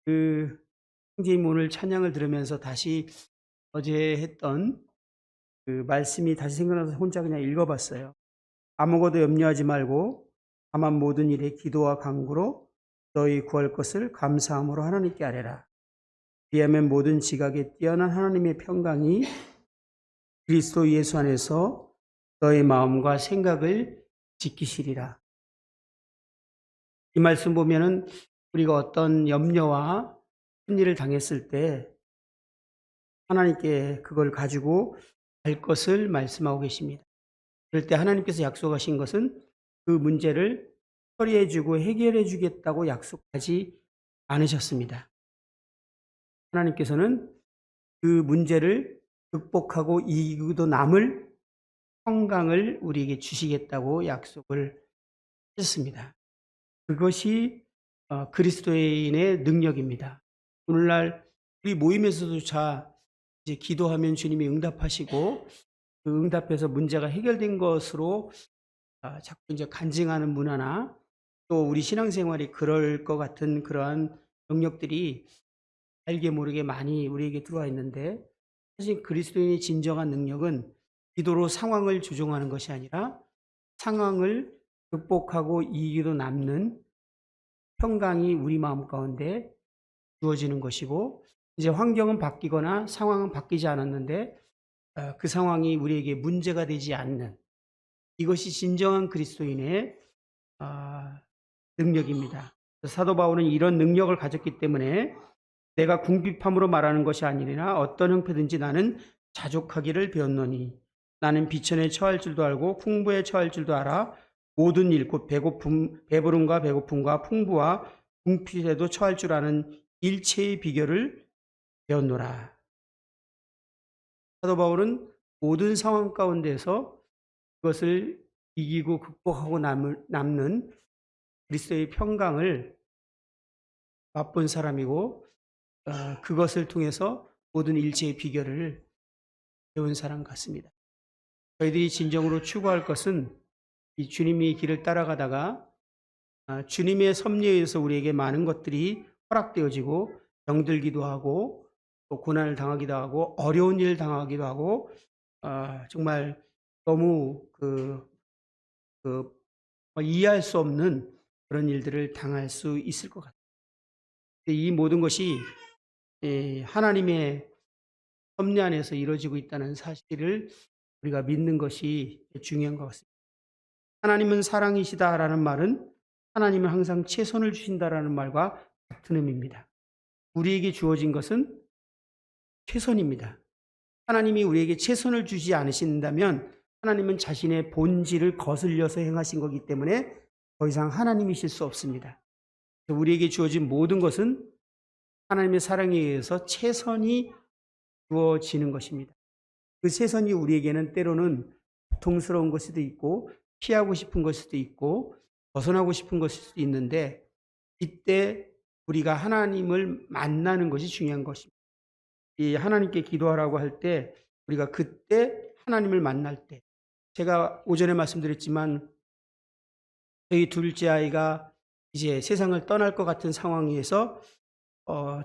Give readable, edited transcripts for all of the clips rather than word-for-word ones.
그 형제님 오늘 찬양을 들으면서 다시 어제 했던 그 말씀이 다시 생각나서 혼자 그냥 읽어 봤어요. 아무것도 염려하지 말고 다만 모든 일에 기도와 간구로 너희 구할 것을 감사함으로 하나님께 아뢰라. 그리하면 모든 지각에 뛰어난 하나님의 평강이 그리스도 예수 안에서 너의 마음과 생각을 지키시리라. 이 말씀 보면은 우리가 어떤 염려와 큰일을 당했을 때 하나님께 그걸 가지고 갈 것을 말씀하고 계십니다. 그럴 때 하나님께서 약속하신 것은 그 문제를 처리해 주고 해결해 주겠다고 약속하지 않으셨습니다. 하나님께서는 그 문제를 극복하고 이기고도 남을 평강을 우리에게 주시겠다고 약속을 하셨습니다. 그것이 그리스도인의 능력입니다. 오늘날 우리 모임에서조차 이제 기도하면 주님이 응답하시고 그 응답해서 문제가 해결된 것으로 자꾸 이제 간증하는 문화나 또 우리 신앙생활이 그럴 것 같은 그러한 영역들이 알게 모르게 많이 우리에게 들어와 있는데, 사실 그리스도인의 진정한 능력은 기도로 상황을 조종하는 것이 아니라 상황을 극복하고 이기도 남는 평강이 우리 마음 가운데 주어지는 것이고, 이제 환경은 바뀌거나 상황은 바뀌지 않았는데 그 상황이 우리에게 문제가 되지 않는, 이것이 진정한 그리스도인의 아 능력입니다. 사도 바울은 이런 능력을 가졌기 때문에 내가 궁핍함으로 말하는 것이 아니라 어떤 형편든지 나는 자족하기를 배웠노니 나는 비천에 처할 줄도 알고 풍부에 처할 줄도 알아 모든 일 곧 배고픔 배부름과 배고픔과 풍부와 궁핍에도 처할 줄 아는 일체의 비결을 배웠노라. 사도 바울은 모든 상황 가운데서 그것을 이기고 극복하고 남는 그리스도의 평강을 맛본 사람이고, 그것을 통해서 모든 일체의 비결을 배운 사람 같습니다. 저희들이 진정으로 추구할 것은 이 주님의 길을 따라가다가 주님의 섭리에 의해서 우리에게 많은 것들이 허락되어지고 병들기도 하고 또 고난을 당하기도 하고 어려운 일을 당하기도 하고 정말 너무 이해할 수 없는 그런 일들을 당할 수 있을 것 같아요. 이 모든 것이 하나님의 섭리 안에서 이루어지고 있다는 사실을 우리가 믿는 것이 중요한 것 같습니다. 하나님은 사랑이시다라는 말은 하나님은 항상 최선을 주신다라는 말과 같은 의미입니다. 우리에게 주어진 것은 최선입니다. 하나님이 우리에게 최선을 주지 않으신다면 하나님은 자신의 본질을 거슬려서 행하신 거기 때문에 더 이상 하나님이실 수 없습니다. 우리에게 주어진 모든 것은 하나님의 사랑에 의해서 최선이 주어지는 것입니다. 그 최선이 우리에게는 때로는 고통스러운 것일 수도 있고 피하고 싶은 것일 수도 있고 벗어나고 싶은 것일 수도 있는데, 이때 우리가 하나님을 만나는 것이 중요한 것입니다. 이 하나님께 기도하라고 할 때 우리가 그때 하나님을 만날 때, 제가 오전에 말씀드렸지만 저희 둘째 아이가 이제 세상을 떠날 것 같은 상황에서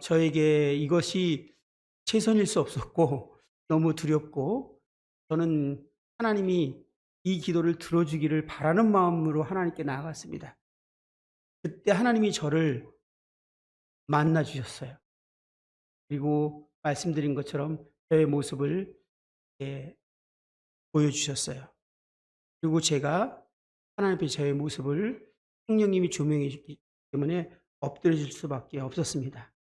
저에게 이것이 최선일 수 없었고 너무 두렵고, 저는 하나님이 이 기도를 들어주기를 바라는 마음으로 하나님께 나아갔습니다. 그때 하나님이 저를 만나 주셨어요. 그리고 말씀드린 것처럼 저의 모습을 예 보여주셨어요. 그리고 제가 하나님 앞에 저의 모습을 성령님이 조명해 주기 때문에 엎드려질 수밖에 없었습니다.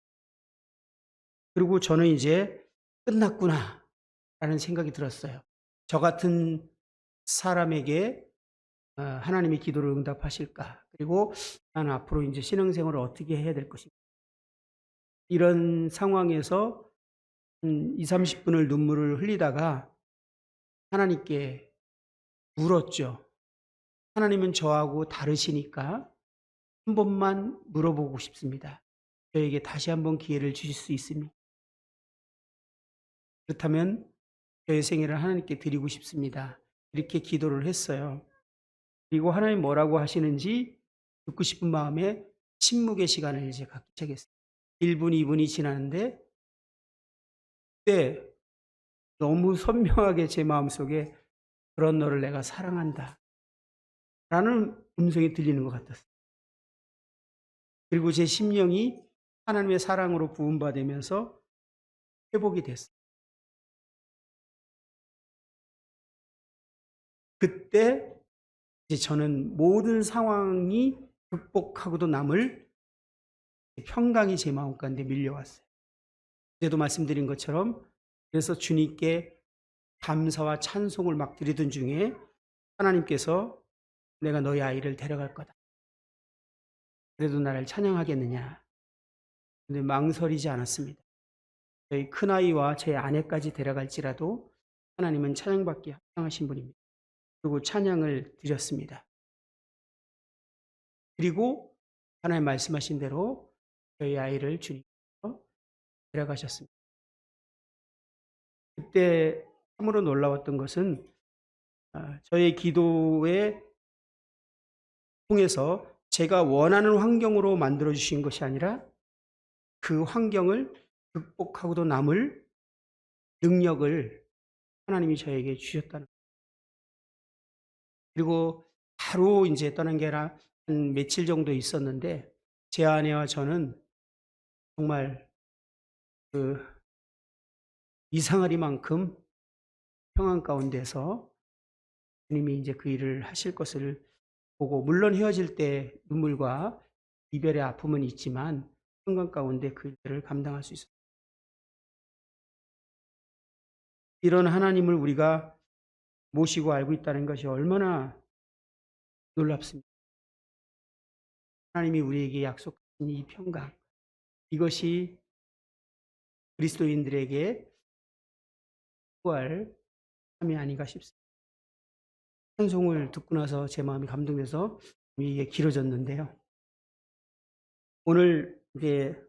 그리고 저는 이제 '끝났구나.'라는 생각이 들었어요. 저 같은 사람에게 하나님이 기도를 응답하실까? 그리고 나는 앞으로 인제 신앙생활을 어떻게 해야 될 것인가? 이런 상황에서 20-30 분을 눈물을 흘리다가 하나님께 물었죠. 하나님은 저하고 다르시니까 한 번만 물어보고 싶습니다. 저에게 다시 한번 기회를 주실 수 있습니까? 그렇다면 저의 생애를 하나님께 드리고 싶습니다. 이렇게 기도를 했어요. 그리고 하나님 뭐라고 하시는지 듣고 싶은 마음에 침묵의 시간을 이제 갖기 시작했어요. 1 분, 2 분이 지나는데 그때 너무 선명하게 제 마음속에 "그런 너를 내가 사랑한다." 라는 음성이 들리는 것 같았어요. 그리고 제 심령이 하나님의 사랑으로 부음받으면서 회복이 됐어요. 그때 이제 저는 모든 상황이 극복하고도 남을 평강이 제 마음 가운데 밀려왔어요. 그때도 말씀드린 것처럼 그래서 주님께 감사와 찬송을 막 드리던 중에 하나님께서 "내가 너희 아이를 데려갈 거다. 그래도 나를 찬양하겠느냐." 근데 망설이지 않았습니다. 저희 큰아이와 제 아내까지 데려갈지라도 하나님은 찬양받기에 합당하신 분입니다. 그리고 찬양을 드렸습니다. 그리고 하나님 말씀하신 대로 저희 아이를 주님께서 데려가셨습니다. 그때 참으로 놀라웠던 것은 저의 기도에 통해서 제가 원하는 환경으로 만들어 주신 것이 아니라 그 환경을 극복하고도 남을 능력을 하나님이 저에게 주셨다는. 그리고 바로 인제 떠난 게 아니라 한 며칠 정도 있었는데 제 아내와 저는 정말 그 이상하리만큼 평안 가운데서 주님이 인제 그 일을 하실 것을 보고, 물론 헤어질 때 눈물과 이별의 아픔은 있지만 평강 가운데 그 일들을 감당할 수 있었습니다. 이런 하나님을 우리가 모시고 알고 있다는 것이 얼마나 놀랍습니까. 하나님이 우리에게 약속하신 이 평강, 이것이 그리스도인들에게 구할 삶이 아닌가 싶습니다. 찬송을 듣고 나서 제 마음이 감동돼서 이게 길어졌는데요. 오늘 이제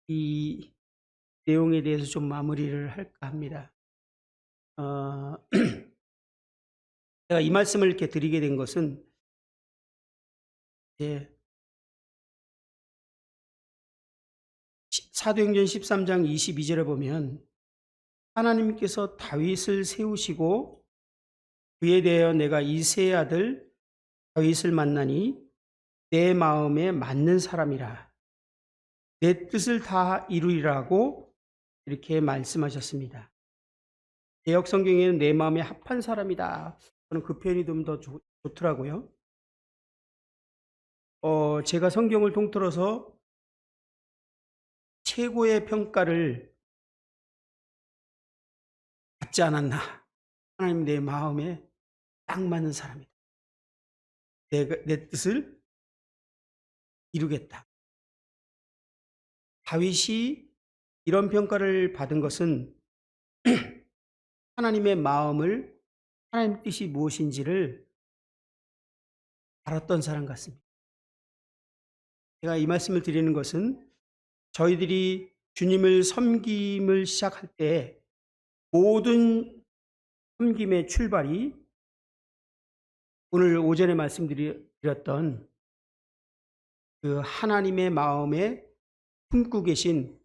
이 내용에 대해서 좀 마무리를 할까 합니다. 어 제가 이 말씀을 이렇게 드리게 된 것은 이제 사도행전 13장 22절에 보면 하나님께서 다윗을 세우시고 그에 대하여 내가 이새의 아들 다윗을 만나니 내 마음에 맞는 사람이라 내 뜻을 다 이루리라고 이렇게 말씀하셨습니다. 개역 성경에는 내 마음에 합한 사람이다. 저는 그 표현이 좀 더 좋더라고요. 제가 성경을 통틀어서 최고의 평가를 받지 않았나. 하나님 내 마음에 딱 맞는 사람이다. 내 뜻을 이루겠다. 다윗이 이런 평가를 받은 것은 하나님의 마음을, 하나님 뜻이 무엇인지를 알았던 사람 같습니다. 제가 이 말씀을 드리는 것은 저희들이 주님을 섬김을 시작할 때 모든 섬김의 출발이 오늘 오전에 말씀드렸던 그 하나님의 마음에 품고 계신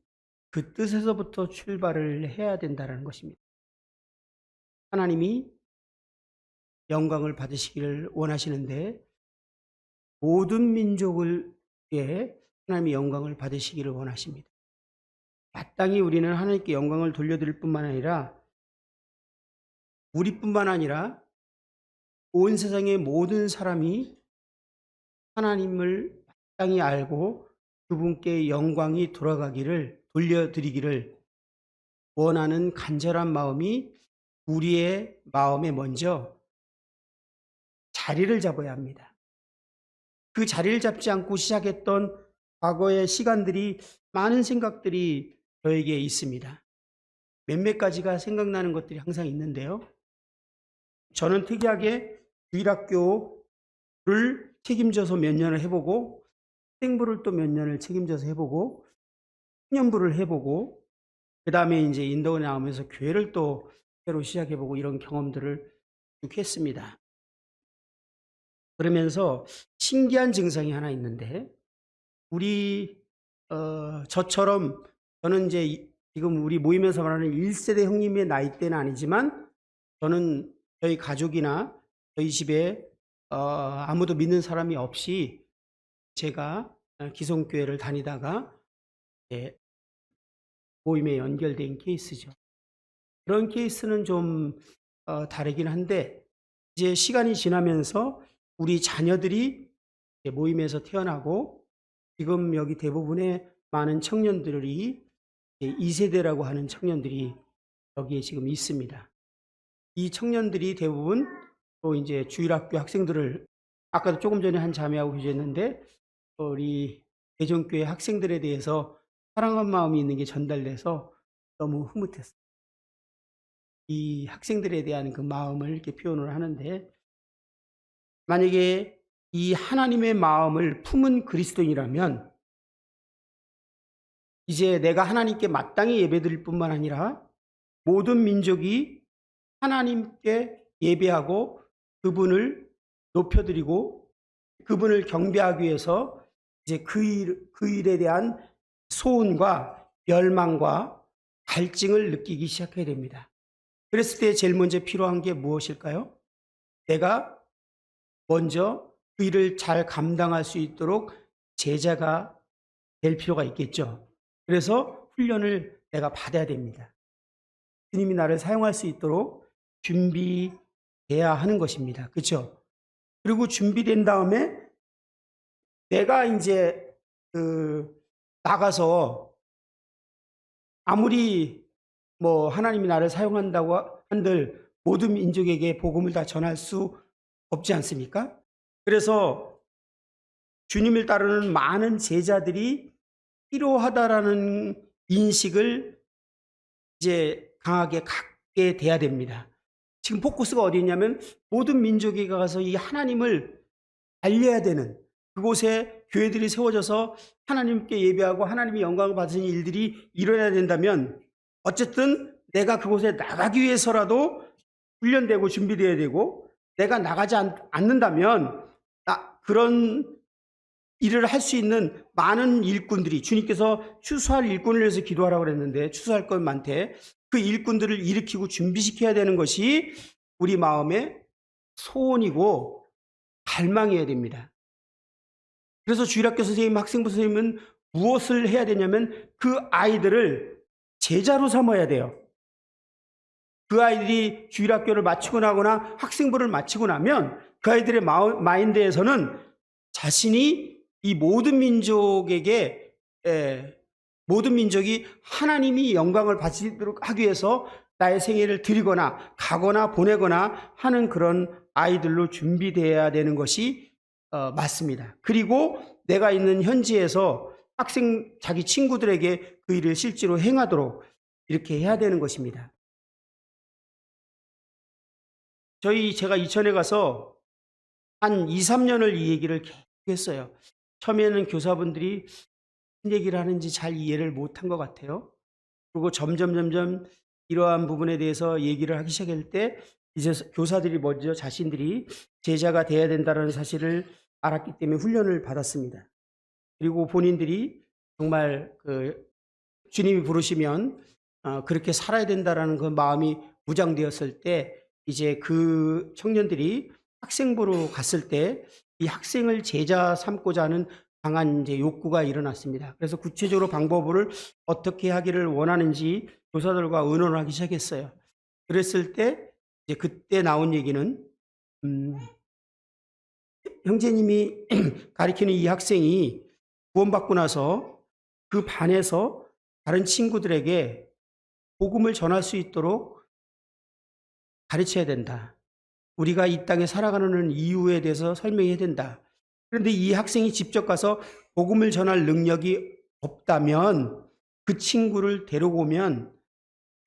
그 뜻에서부터 출발을 해야 된다는 것입니다. 하나님이 영광을 받으시기를 원하시는데 모든 민족을 위해 하나님이 영광을 받으시기를 원하십니다. 마땅히 우리는 하나님께 영광을 돌려드릴 뿐만 아니라 우리뿐만 아니라 온 세상의 모든 사람이 하나님을 마땅히 알고 그분께 영광이 돌려드리기를 원하는 간절한 마음이 우리의 마음에 먼저 자리를 잡아야 합니다. 그 자리를 잡지 않고 시작했던 과거의 시간들이, 많은 생각들이 저에게 있습니다. 몇몇 가지가 생각나는 것들이 항상 있는데요. 저는 특이하게 주일학교를 책임져서 몇 년을 해보고 학생부를 또 몇 년을 책임져서 해보고 청년부를 해보고 그다음에 이제 인도에 나오면서 교회를 또 새로 시작해보고 이런 경험들을 쭉 했습니다. 그러면서 신기한 증상이 하나 있는데 우리 저처럼 저는 이제 지금 우리 모임에서 말하는 1세대 형님의 나이대는 아니지만 저는 저희 가족이나 저희 집에 아무도 믿는 사람이 없이 제가 기성교회를 다니다가 예, 모임에 연결된 케이스죠. 그런 케이스는 좀 다르긴 한데 이제 시간이 지나면서 우리 자녀들이 모임에서 태어나고 지금 여기 대부분의 많은 청년들이 2세대라고 하는 청년들이 여기에 지금 있습니다. 이 청년들이 대부분 또 이제 주일학교 학생들을 아까도 조금 전에 한 자매하고 계셨는데 우리 대전교회 학생들에 대해서 사랑한 마음이 있는 게 전달돼서 너무 흐뭇했어요. 이 학생들에 대한 그 마음을 이렇게 표현을 하는데 만약에 이 하나님의 마음을 품은 그리스도인이라면 이제 내가 하나님께 마땅히 예배드릴 뿐만 아니라 모든 민족이 하나님께 예배하고 그분을 높여드리고 그분을 경배하기 위해서 이제 그 일에 대한 소원과 열망과 갈증을 느끼기 시작해야 됩니다. 그랬을 때 제일 먼저 필요한 게 무엇일까요? 내가 먼저 그 일을 잘 감당할 수 있도록 제자가 될 필요가 있겠죠. 그래서 훈련을 내가 받아야 됩니다. 주님이 나를 사용할 수 있도록 준비돼야 하는 것입니다. 그렇죠? 그리고 준비된 다음에 내가 이제 나가서 아무리 뭐 하나님이 나를 사용한다고 한들 모든 민족에게 복음을 다 전할 수 없지 않습니까? 그래서 주님을 따르는 많은 제자들이 필요하다라는 인식을 이제 강하게 갖게 돼야 됩니다. 지금 포커스가 어디 있냐면 모든 민족에 가서 이 하나님을 알려야 되는 그곳에 교회들이 세워져서 하나님께 예배하고 하나님의 영광을 받으시는 일들이 일어나야 된다면 어쨌든 내가 그곳에 나가기 위해서라도 훈련되고 준비되어야 되고 내가 나가지 않는다면 그런 일을 할 수 있는 많은 일꾼들이 주님께서 추수할 일꾼을 위해서 기도하라고 그랬는데 추수할 것 많대. 그 일꾼들을 일으키고 준비시켜야 되는 것이 우리 마음의 소원이고 갈망이어야 됩니다. 그래서 주일학교 선생님, 학생부 선생님은 무엇을 해야 되냐면 그 아이들을 제자로 삼아야 돼요. 그 아이들이 주일학교를 마치고 나거나 학생부를 마치고 나면 그 아이들의 마인드에서는 자신이 이 모든 민족에게 모든 민족이 하나님이 영광을 받도록 하기 위해서 나의 생애를 드리거나 가거나 보내거나 하는 그런 아이들로 준비되어야 되는 것이 맞습니다. 그리고 내가 있는 현지에서 자기 친구들에게 그 일을 실제로 행하도록 이렇게 해야 되는 것입니다. 제가 이천에 가서 한 2, 3년을 이 얘기를 계속 했어요. 처음에는 교사분들이 무슨 얘기를 하는지 잘 이해를 못한 것 같아요. 그리고 점점 이러한 부분에 대해서 얘기를 하기 시작할 때 이제 교사들이 먼저 자신들이 제자가 돼야 된다는 사실을 알았기 때문에 훈련을 받았습니다. 그리고 본인들이 정말 주님이 부르시면 그렇게 살아야 된다라는 그 마음이 무장되었을 때 이제 그 청년들이 학생부로 갔을 때 이 학생을 제자 삼고자 하는 강한 이제 욕구가 일어났습니다. 그래서 구체적으로 방법을 어떻게 하기를 원하는지 교사들과 의논을 하기 시작했어요. 그랬을 때 이제 그때 나온 얘기는 형제님이 가르치는 이 학생이 구원받고 나서 그 반에서 다른 친구들에게 복음을 전할 수 있도록 가르쳐야 된다. 우리가 이 땅에 살아가는 이유에 대해서 설명해야 된다. 그런데 이 학생이 직접 가서 복음을 전할 능력이 없다면 그 친구를 데려오면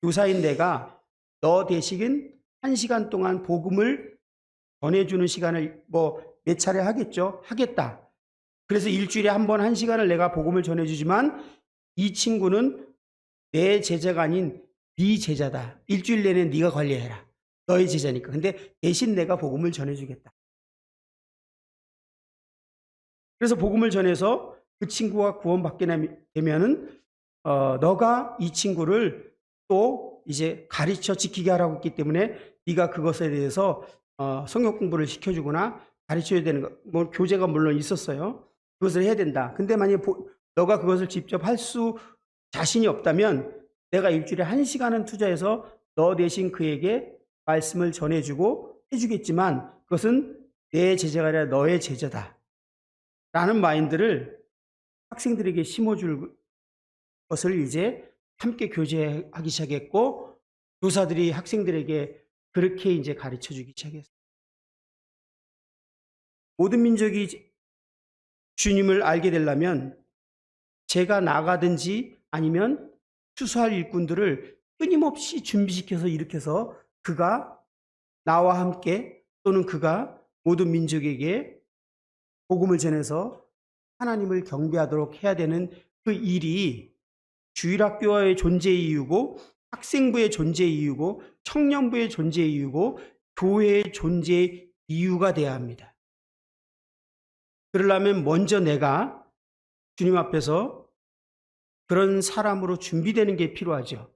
교사인 내가 너 대신 1시간 동안 복음을 전해주는 시간을 몇 차례 하겠다. 그래서 일주일에 한 번 1시간을 내가 복음을 전해주지만 이 친구는 내 제자가 아닌 네 제자다. 일주일 내내 네가 관리해라. 너의 제자니까. 근데 대신 내가 복음을 전해주겠다. 그래서 복음을 전해서 그 친구가 구원받게 되면은 너가 이 친구를 또 이제 가르쳐 지키게 하라고 했기 때문에 네가 그것에 대해서 성경 공부를 시켜주거나 가르쳐야 되는 거, 뭐 교재가 물론 있었어요. 그것을 해야 된다. 근데 만약에 너가 그것을 직접 할 수 자신이 없다면 내가 일주일에 1시간은 투자해서 너 대신 그에게 말씀을 전해주고 해주겠지만 그것은 내 제자가 아니라 너의 제자다 라는 마인드를 학생들에게 심어줄 것을 이제 함께 교제하기 시작했고, 교사들이 학생들에게 그렇게 이제 가르쳐 주기 시작했어요. 모든 민족이 주님을 알게 되려면 제가 나가든지 아니면 추수할 일꾼들을 끊임없이 준비시켜서 일으켜서 그가 나와 함께 또는 그가 모든 민족에게 복음을 전해서 하나님을 경배하도록 해야 되는 그 일이 주일학교의 존재의 이유고, 학생부의 존재의 이유고, 청년부의 존재의 이유고, 교회의 존재의 이유가 돼야 합니다. 그러려면 먼저 내가 주님 앞에서 그런 사람으로 준비되는 게 필요하죠.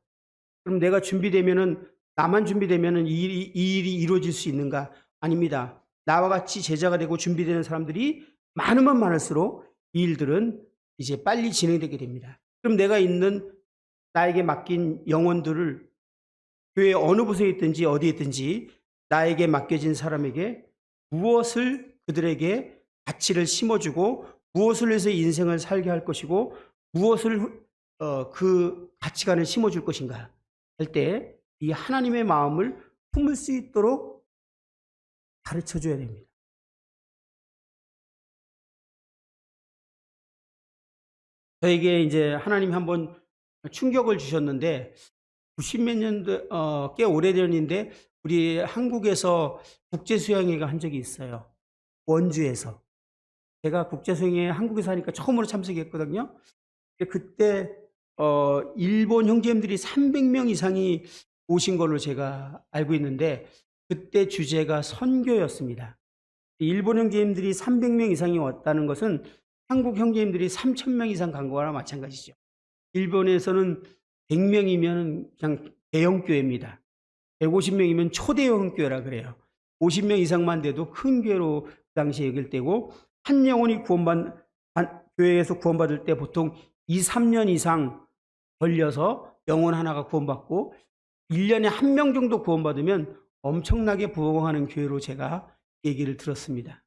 그럼 내가 준비되면은, 나만 준비되면은 이 일이 이루어질 수 있는가? 아닙니다. 나와 같이 제자가 되고 준비되는 사람들이 많으면 많을수록 이 일들은 이제 빨리 진행되게 됩니다. 그럼 내가 있는 나에게 맡긴 영혼들을 교회 어느 부서에 있든지 어디에 있든지 나에게 맡겨진 사람에게 무엇을 그들에게 가치를 심어주고 무엇을 위해서 인생을 살게 할 것이고 무엇을 그 가치관을 심어줄 것인가 할 때 이 하나님의 마음을 품을 수 있도록 가르쳐줘야 됩니다. 저에게 이제 하나님이 한번 충격을 주셨는데 90몇 년도 꽤 오래전인데 우리 한국에서 국제수양회가 한 적이 있어요. 원주에서. 제가 국제수양회 한국에서 하니까 처음으로 참석했거든요. 그때 일본 형제님들이 300명 이상이 오신 걸로 제가 알고 있는데 그때 주제가 선교였습니다. 일본 형제님들이 300명 이상이 왔다는 것은 한국 형제님들이 3,000명 이상 간 거나 마찬가지죠. 일본에서는 100명이면 그냥 대형교회입니다. 150명이면 초대형 교회라 그래요. 50명 이상만 돼도 큰 교회로 그 당시에 여길 때고, 한 영혼이 교회에서 구원받을 때 보통 2, 3년 이상 걸려서 영혼 하나가 구원받고 1년에 1명 정도 구원받으면 엄청나게 부흥하는 교회로 제가 얘기를 들었습니다.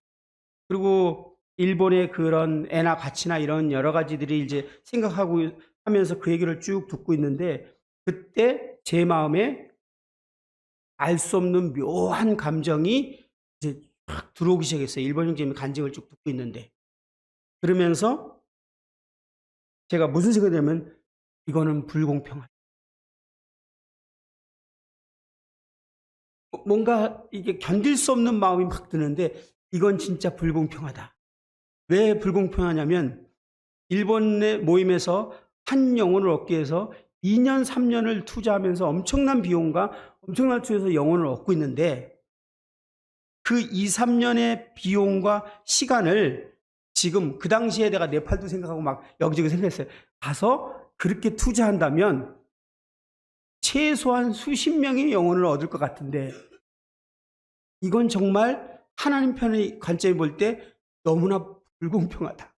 그리고 일본의 그런 애나 가치나 이런 여러 가지들이 이제 생각하고 하면서 그 얘기를 쭉 듣고 있는데 그때 제 마음에 알 수 없는 묘한 감정이 이제 막 들어오기 시작했어요. 일본 형제님의 간증을 쭉 듣고 있는데 그러면서 제가 무슨 생각이 들냐면 이거는 불공평하다. 뭔가 이게 견딜 수 없는 마음이 막 드는데 이건 진짜 불공평하다. 왜 불공평하냐면 일본의 모임에서 한 영혼을 얻기 위해서 2년, 3년을 투자하면서 엄청난 비용과 엄청난 투자해서 영혼을 얻고 있는데 그 2, 3년의 비용과 시간을 지금 그 당시에 내가 네팔도 생각하고 막 여기저기 생각했어요. 가서 그렇게 투자한다면 최소한 수십 명의 영혼을 얻을 것 같은데 이건 정말 하나님 편의 관점에 볼 때 너무나 불공평하다.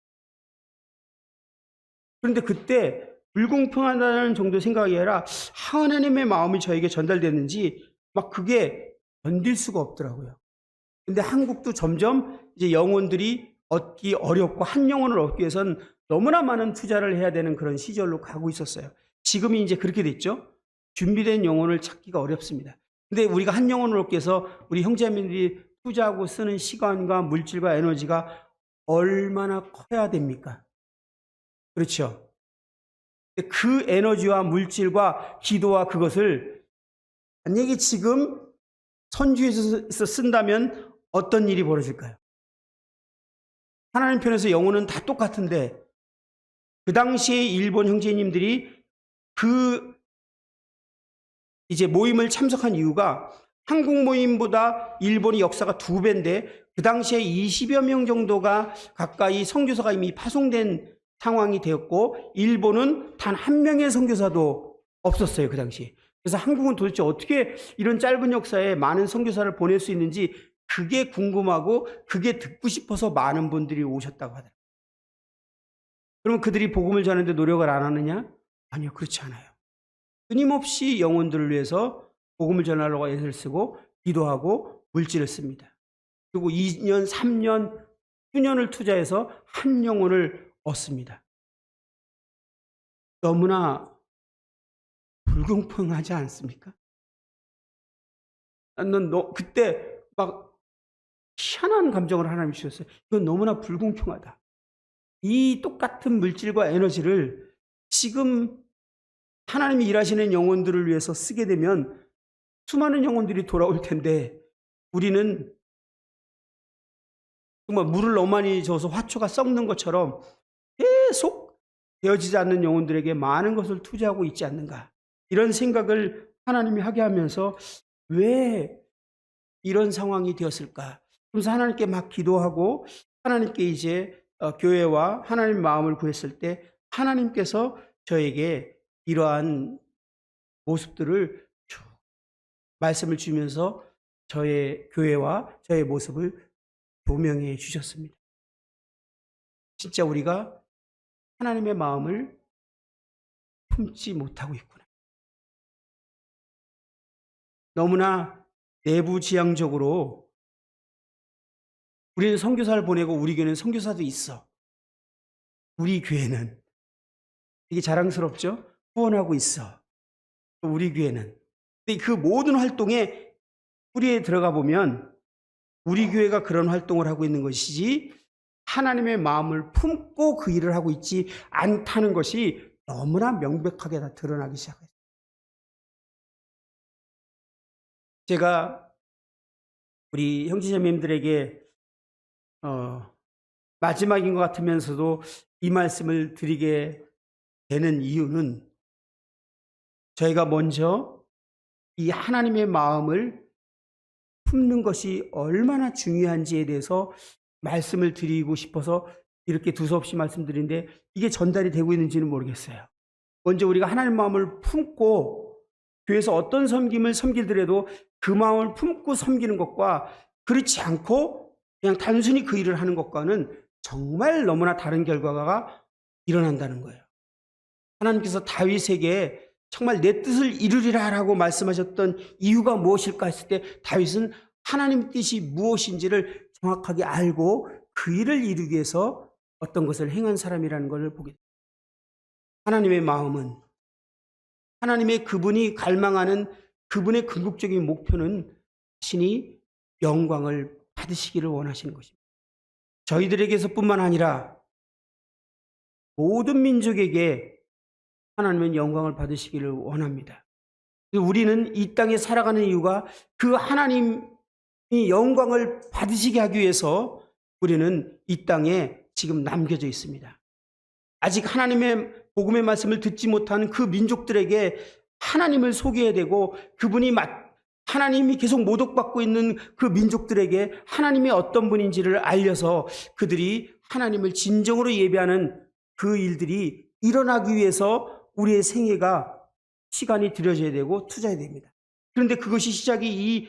그런데 그때 불공평하다는 정도 생각이 아니라 하나님의 마음이 저에게 전달됐는지 막 그게 견딜 수가 없더라고요. 근데 한국도 점점 이제 영혼들이 얻기 어렵고 한 영혼을 얻기 위해서는 너무나 많은 투자를 해야 되는 그런 시절로 가고 있었어요. 지금이 이제 그렇게 됐죠. 준비된 영혼을 찾기가 어렵습니다. 근데 우리가 한 영혼을 얻기 위해서 우리 형제자매들이 투자하고 쓰는 시간과 물질과 에너지가 얼마나 커야 됩니까? 그렇죠. 그 에너지와 물질과 기도와 그것을 만약에 지금 선주에서 쓴다면 어떤 일이 벌어질까요? 하나님 편에서 영혼은 다 똑같은데 그 당시에 일본 형제님들이 그 이제 모임을 참석한 이유가 한국 모임보다 일본이 역사가 2배인데 그 당시에 20여 명 정도가 가까이 선교사가 이미 파송된 상황이 되었고 일본은 단 한 명의 선교사도 없었어요, 그 당시에. 그래서 한국은 도대체 어떻게 이런 짧은 역사에 많은 선교사를 보낼 수 있는지 그게 궁금하고 그게 듣고 싶어서 많은 분들이 오셨다고 하더라고요. 그러면 그들이 복음을 전하는데 노력을 안 하느냐? 아니요, 그렇지 않아요. 끊임없이 영혼들을 위해서 복음을 전하려고 애를 쓰고 기도하고 물질을 씁니다. 그리고 2년, 3년, 수년을 투자해서 한 영혼을 얻습니다. 너무나 불공평하지 않습니까? 나는 그때 막 희한한 감정을 하나님이 주셨어요. 이건 너무나 불공평하다. 이 똑같은 물질과 에너지를 지금 하나님이 일하시는 영혼들을 위해서 쓰게 되면 수많은 영혼들이 돌아올 텐데 우리는 정말 물을 너무 많이 줘서 화초가 썩는 것처럼 계속 되어지지 않는 영혼들에게 많은 것을 투자하고 있지 않는가. 이런 생각을 하나님이 하게 하면서 왜 이런 상황이 되었을까. 그래서 하나님께 막 기도하고 하나님께 이제 교회와 하나님 마음을 구했을 때 하나님께서 저에게 이러한 모습들을 쭉 말씀을 주면서 저의 교회와 저의 모습을 조명해 주셨습니다. 진짜 우리가 하나님의 마음을 품지 못하고 있구나. 너무나 내부지향적으로 우리는 선교사를 보내고 우리 교회는 선교사도 있어. 우리 교회는 되게 자랑스럽죠? 후원하고 있어. 우리 교회는. 근데 그 모든 활동에 뿌리에 들어가 보면 우리 교회가 그런 활동을 하고 있는 것이지 하나님의 마음을 품고 그 일을 하고 있지 않다는 것이 너무나 명백하게 다 드러나기 시작했어요. 제가 우리 형제자매님들에게 마지막인 것 같으면서도 이 말씀을 드리게 되는 이유는 저희가 먼저 이 하나님의 마음을 품는 것이 얼마나 중요한지에 대해서 말씀을 드리고 싶어서 이렇게 두서없이 말씀드리는데 이게 전달이 되고 있는지는 모르겠어요. 먼저 우리가 하나님 마음을 품고 교회에서 어떤 섬김을 섬기더라도 그 마음을 품고 섬기는 것과 그렇지 않고 그냥 단순히 그 일을 하는 것과는 정말 너무나 다른 결과가 일어난다는 거예요. 하나님께서 다윗에게 정말 내 뜻을 이루리라라고 말씀하셨던 이유가 무엇일까 했을 때 다윗은 하나님 뜻이 무엇인지를 정확하게 알고 그 일을 이루기 위해서 어떤 것을 행한 사람이라는 것을 보게 됩니다. 하나님의 마음은 하나님의 그분이 갈망하는 그분의 궁극적인 목표는 신이 영광을 받으시기를 원하시는 것입니다. 저희들에게서뿐만 아니라 모든 민족에게 하나님은 영광을 받으시기를 원합니다. 우리는 이 땅에 살아가는 이유가 그 하나님이 영광을 받으시게 하기 위해서 우리는 이 땅에 지금 남겨져 있습니다. 아직 하나님의 복음의 말씀을 듣지 못한 그 민족들에게 하나님을 소개해야 되고 하나님이 계속 모독받고 있는 그 민족들에게 하나님이 어떤 분인지를 알려서 그들이 하나님을 진정으로 예배하는 그 일들이 일어나기 위해서 우리의 생애가 시간이 들여져야 되고 투자해야 됩니다. 그런데 그것이 시작이 이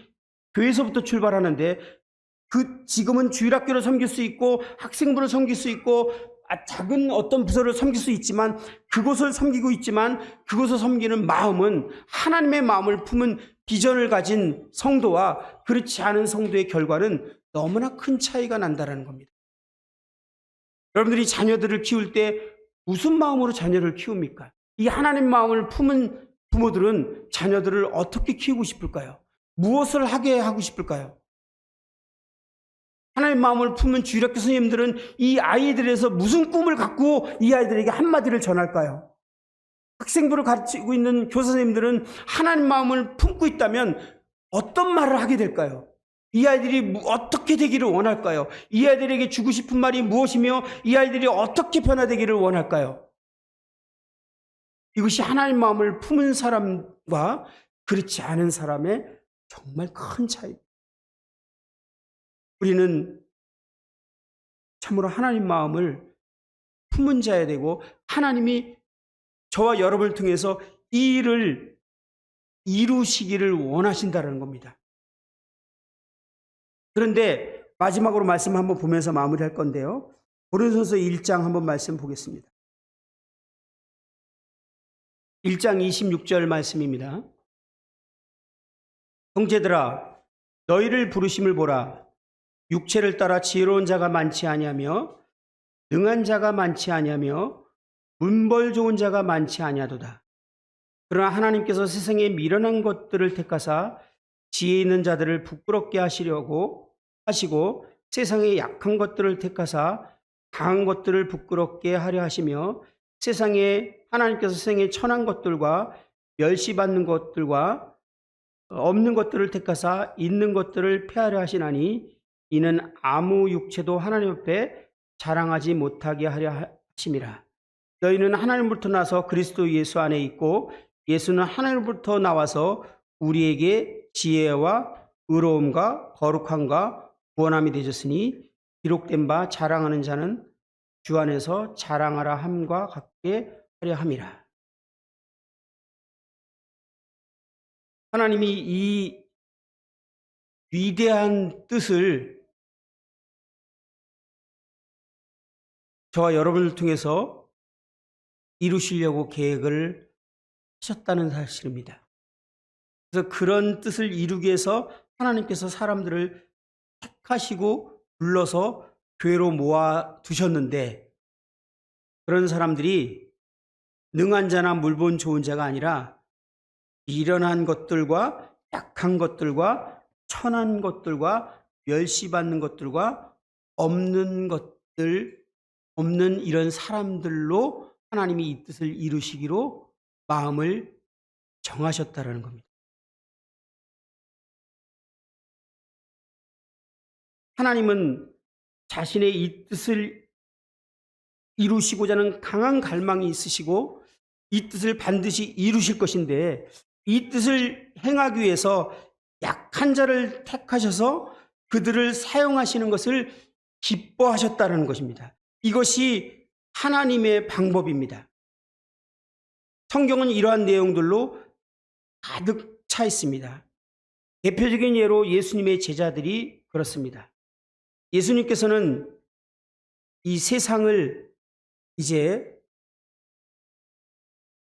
교회에서부터 출발하는데 지금은 주일학교를 섬길 수 있고 학생부를 섬길 수 있고 작은 어떤 부서를 섬길 수 있지만 그곳을 섬기고 있지만 그곳을 섬기는 마음은 하나님의 마음을 품은 비전을 가진 성도와 그렇지 않은 성도의 결과는 너무나 큰 차이가 난다는 겁니다. 여러분들이 자녀들을 키울 때 무슨 마음으로 자녀를 키웁니까? 이 하나님 마음을 품은 부모들은 자녀들을 어떻게 키우고 싶을까요? 무엇을 하게 하고 싶을까요? 하나님 마음을 품은 주일학교 선생님들은 이 아이들에서 무슨 꿈을 갖고 이 아이들에게 한마디를 전할까요? 학생부를 가르치고 있는 교사 선생님들은 하나님 마음을 품고 있다면 어떤 말을 하게 될까요? 이 아이들이 어떻게 되기를 원할까요? 이 아이들에게 주고 싶은 말이 무엇이며 이 아이들이 어떻게 변화되기를 원할까요? 이것이 하나님 마음을 품은 사람과 그렇지 않은 사람의 정말 큰 차이. 우리는 참으로 하나님 마음을 품은 자야 되고 하나님이 저와 여러분을 통해서 이 일을 이루시기를 원하신다는 겁니다. 그런데 마지막으로 말씀 한번 보면서 마무리할 건데요. 고린도서 1장 한번 말씀 보겠습니다. 1장 26절 말씀입니다. 형제들아 너희를 부르심을 보라. 육체를 따라 지혜로운 자가 많지 아니하며 능한 자가 많지 아니하며 문벌 좋은 자가 많지 아니하도다. 그러나 하나님께서 세상에 미련한 것들을 택하사 지혜 있는 자들을 부끄럽게 하시려고 하시고 세상에 약한 것들을 택하사 강한 것들을 부끄럽게 하려 하시며 하나님께서 세상에 천한 것들과 멸시받는 것들과 없는 것들을 택하사 있는 것들을 폐하려 하시나니 이는 아무 육체도 하나님 앞에 자랑하지 못하게 하려 하심이라. 너희는 하나님부터 나서 그리스도 예수 안에 있고 예수는 하나님부터 나와서 우리에게 지혜와 의로움과 거룩함과 구원함이 되셨으니 기록된 바 자랑하는 자는 주 안에서 자랑하라 함과 같게 하려 함이라. 하나님이 이 위대한 뜻을 저와 여러분을 통해서 이루시려고 계획을 하셨다는 사실입니다. 그래서 그런 뜻을 이루기 위해서 하나님께서 사람들을 택하시고 불러서 교회로 모아 두셨는데 그런 사람들이 능한 자나 물본 좋은 자가 아니라 미련한 것들과 약한 것들과 천한 것들과 멸시받는 것들과 없는 이런 사람들로 하나님이 이 뜻을 이루시기로 마음을 정하셨다라는 겁니다. 하나님은 자신의 이 뜻을 이루시고자 하는 강한 갈망이 있으시고 이 뜻을 반드시 이루실 것인데 이 뜻을 행하기 위해서 약한 자를 택하셔서 그들을 사용하시는 것을 기뻐하셨다는 것입니다. 이것이 하나님의 방법입니다. 성경은 이러한 내용들로 가득 차 있습니다. 대표적인 예로 예수님의 제자들이 그렇습니다. 예수님께서는 이 세상을 이제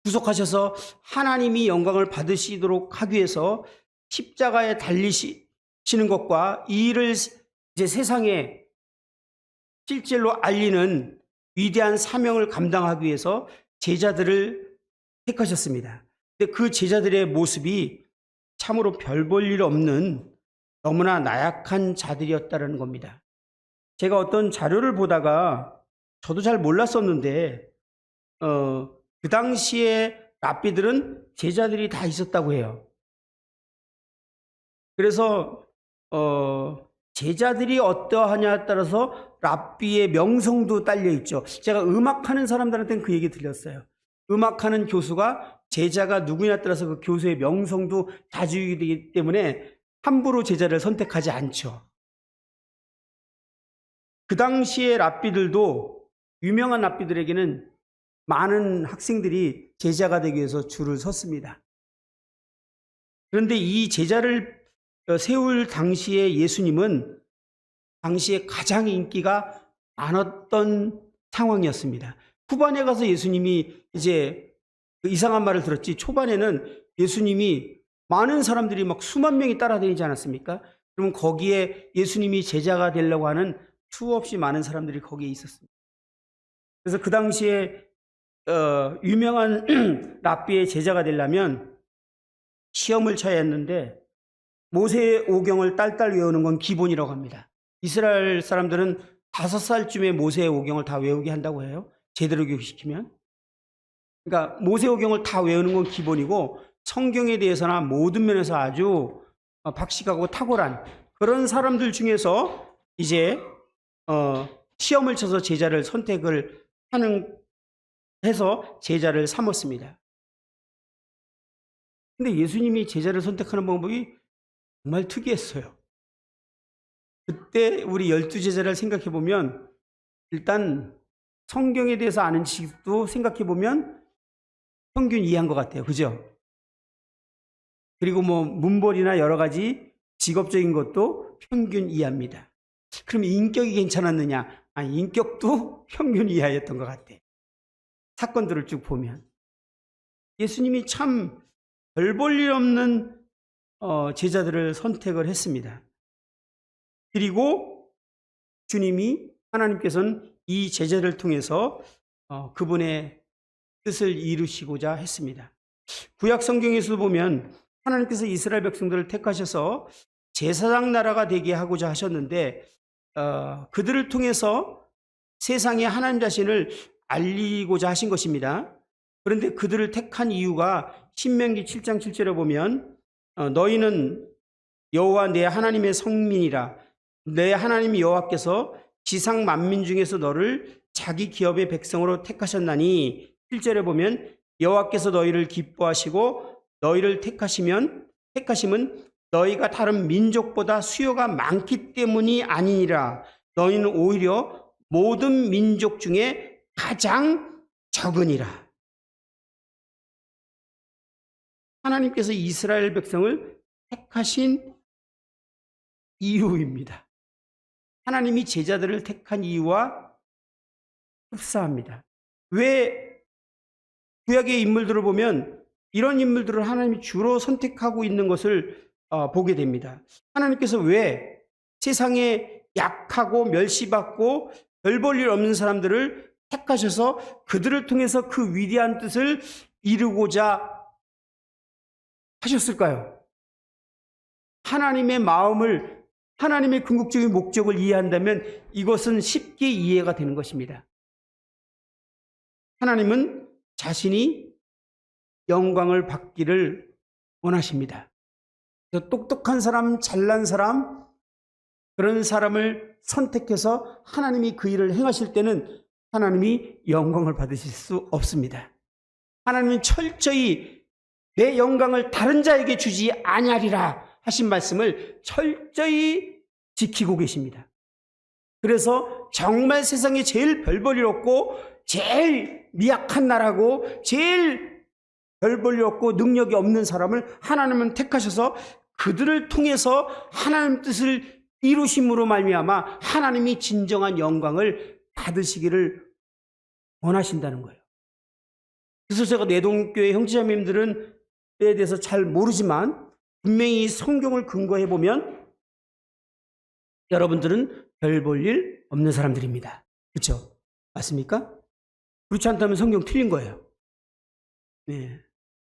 구속하셔서 하나님이 영광을 받으시도록 하기 위해서 십자가에 달리시는 것과 이 일을 이제 세상에 실질로 알리는 위대한 사명을 감당하기 위해서 제자들을 택하셨습니다. 근데 그 제자들의 모습이 참으로 별 볼 일 없는 너무나 나약한 자들이었다는 겁니다. 제가 어떤 자료를 보다가 저도 잘 몰랐었는데 그 당시에 랍비들은 제자들이 다 있었다고 해요. 그래서 제자들이 어떠하냐에 따라서 랍비의 명성도 딸려 있죠. 제가 음악하는 사람들한테는 그 얘기 들렸어요. 음악하는 교수가 제자가 누구냐에 따라서 그 교수의 명성도 좌지우지 되기 때문에 함부로 제자를 선택하지 않죠. 그 당시에 랍비들도 유명한 랍비들에게는 많은 학생들이 제자가 되기 위해서 줄을 섰습니다. 그런데 이 제자를 세울 당시에 예수님은 당시에 가장 인기가 많았던 상황이었습니다. 후반에 가서 예수님이 이제 이상한 말을 들었지 초반에는 예수님이 많은 사람들이 막 수만 명이 따라다니지 않았습니까? 그러면 거기에 예수님이 제자가 되려고 하는 수없이 많은 사람들이 거기에 있었습니다. 그래서 그 당시에 유명한 랍비의 제자가 되려면 시험을 쳐야 했는데 모세의 오경을 딸딸 외우는 건 기본이라고 합니다. 이스라엘 사람들은 5살쯤에 모세의 오경을 다 외우게 한다고 해요. 제대로 교육시키면. 그러니까 모세의 오경을 다 외우는 건 기본이고 성경에 대해서나 모든 면에서 아주 박식하고 탁월한 그런 사람들 중에서 이제 시험을 쳐서 제자를 선택을 해서 제자를 삼았습니다. 근데 예수님이 제자를 선택하는 방법이 정말 특이했어요. 그때 우리 12제자를 생각해 보면 일단 성경에 대해서 아는 지식도 생각해 보면 평균 이하인 것 같아요. 그죠? 그리고 뭐 문벌이나 여러 가지 직업적인 것도 평균 이하입니다. 그럼 인격이 괜찮았느냐? 아니, 인격도 평균 이하였던 것 같아요. 사건들을 쭉 보면 예수님이 참 별 볼 일 없는 제자들을 선택을 했습니다. 그리고 주님이 하나님께서는 이 제자를 통해서 그분의 뜻을 이루시고자 했습니다. 구약 성경에서 보면 하나님께서 이스라엘 백성들을 택하셔서 제사장 나라가 되게 하고자 하셨는데 그들을 통해서 세상에 하나님 자신을 알리고자 하신 것입니다. 그런데 그들을 택한 이유가 신명기 7장 7절에 보면 너희는 여호와 내 하나님의 성민이라 내 하나님 여호와께서 지상 만민 중에서 너를 자기 기업의 백성으로 택하셨나니 7절에 보면 여호와께서 너희를 기뻐하시고 너희를 택하심은 너희가 다른 민족보다 수요가 많기 때문이 아니니라. 너희는 오히려 모든 민족 중에 가장 적으니라. 하나님께서 이스라엘 백성을 택하신 이유입니다. 하나님이 제자들을 택한 이유와 흡사합니다. 왜 구약의 인물들을 보면 이런 인물들을 하나님이 주로 선택하고 있는 것을 보게 됩니다. 하나님께서 왜 세상에 약하고 멸시받고 별 볼 일 없는 사람들을 택하셔서 그들을 통해서 그 위대한 뜻을 이루고자 하셨을까요? 하나님의 마음을, 하나님의 궁극적인 목적을 이해한다면 이것은 쉽게 이해가 되는 것입니다. 하나님은 자신이 영광을 받기를 원하십니다. 똑똑한 사람, 잘난 사람, 그런 사람을 선택해서 하나님이 그 일을 행하실 때는 하나님이 영광을 받으실 수 없습니다. 하나님은 철저히 내 영광을 다른 자에게 주지 아니하리라 하신 말씀을 철저히 지키고 계십니다. 그래서 정말 세상에 제일 별 볼 일 없고 제일 미약한 나라고 제일 별 볼 일 없고 능력이 없는 사람을 하나님은 택하셔서 그들을 통해서 하나님 뜻을 이루심으로 말미암아 하나님이 진정한 영광을 받으시기를 원하신다는 거예요. 그래서 제가 내동교회 형제자매님들은 에 대해서 잘 모르지만 분명히 성경을 근거해 보면 여러분들은 별 볼 일 없는 사람들입니다. 그렇죠? 맞습니까? 그렇지 않다면 성경 틀린 거예요. 네.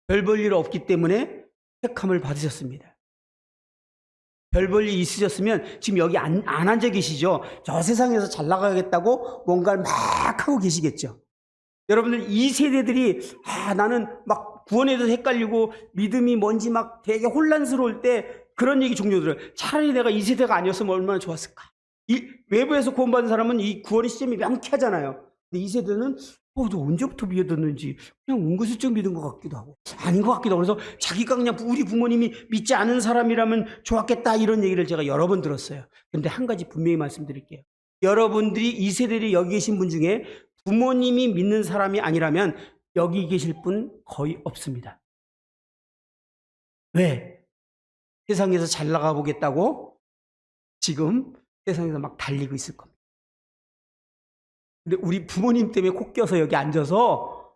별 볼 일 없기 때문에 택함을 받으셨습니다. 별 볼 일 있으셨으면 지금 여기 안 앉아 계시죠? 저 세상에서 잘 나가겠다고 뭔가를 막 하고 계시겠죠? 여러분들 이 세대들이 나는 막 구원에 대해서 헷갈리고 믿음이 뭔지 막 되게 혼란스러울 때 그런 얘기 종종 들어요. 차라리 내가 이 세대가 아니었으면 얼마나 좋았을까. 이 외부에서 구원받은 사람은 이 구원의 시점이 명쾌하잖아요. 근데 이 세대는 너 언제부터 믿었는지 그냥 은근슬쩍 믿은 것 같기도 하고 아닌 것 같기도 하고 그래서 자기가 그냥 우리 부모님이 믿지 않은 사람이라면 좋았겠다 이런 얘기를 제가 여러 번 들었어요. 근데 한 가지 분명히 말씀드릴게요. 여러분들이 이 세대에 여기 계신 분 중에 부모님이 믿는 사람이 아니라면 여기 계실 분 거의 없습니다. 왜? 세상에서 잘 나가보겠다고 지금 세상에서 막 달리고 있을 겁니다. 근데 우리 부모님 때문에 코 껴서 여기 앉아서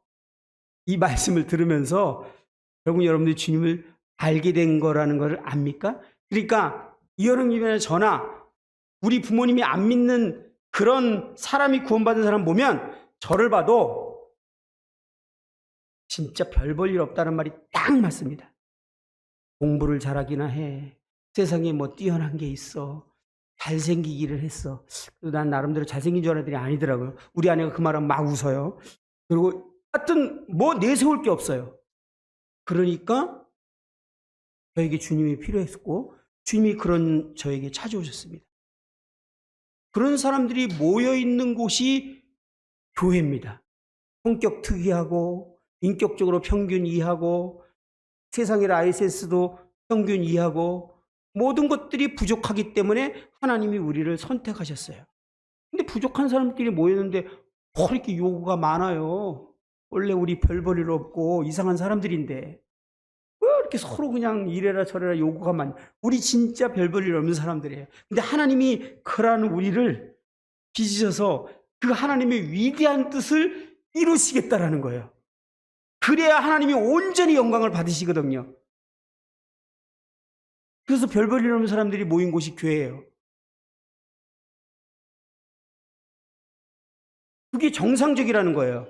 이 말씀을 들으면서 결국 여러분들이 주님을 알게 된 거라는 걸 압니까? 그러니까 이여름이나 저나 우리 부모님이 안 믿는 그런 사람이 구원받은 사람 보면 저를 봐도 진짜 별 볼 일 없다는 말이 딱 맞습니다. 공부를 잘하기나 해. 세상에 뭐 뛰어난 게 있어. 잘생기기를 했어. 난 나름대로 잘생긴 줄 알았더니 아니더라고요. 우리 아내가 그 말하면 막 웃어요. 그리고 하여튼 뭐 내세울 게 없어요. 그러니까 저에게 주님이 필요했고 주님이 그런 저에게 찾아오셨습니다. 그런 사람들이 모여있는 곳이 교회입니다. 성격 특이하고 인격적으로 평균 이하고 세상의 ISS도 평균 이하고 모든 것들이 부족하기 때문에 하나님이 우리를 선택하셨어요. 근데 부족한 사람들이 모였는데 이렇게 요구가 많아요. 원래 우리 별 볼 일 없고 이상한 사람들인데 왜 이렇게 서로 그냥 이래라 저래라 요구가 많. 우리 진짜 별 볼 일 없는 사람들이에요. 근데 하나님이 그러한 우리를 빚으셔서 그 하나님의 위대한 뜻을 이루시겠다라는 거예요. 그래야 하나님이 온전히 영광을 받으시거든요. 그래서 별 볼 일 없는 사람들이 모인 곳이 교회예요. 그게 정상적이라는 거예요.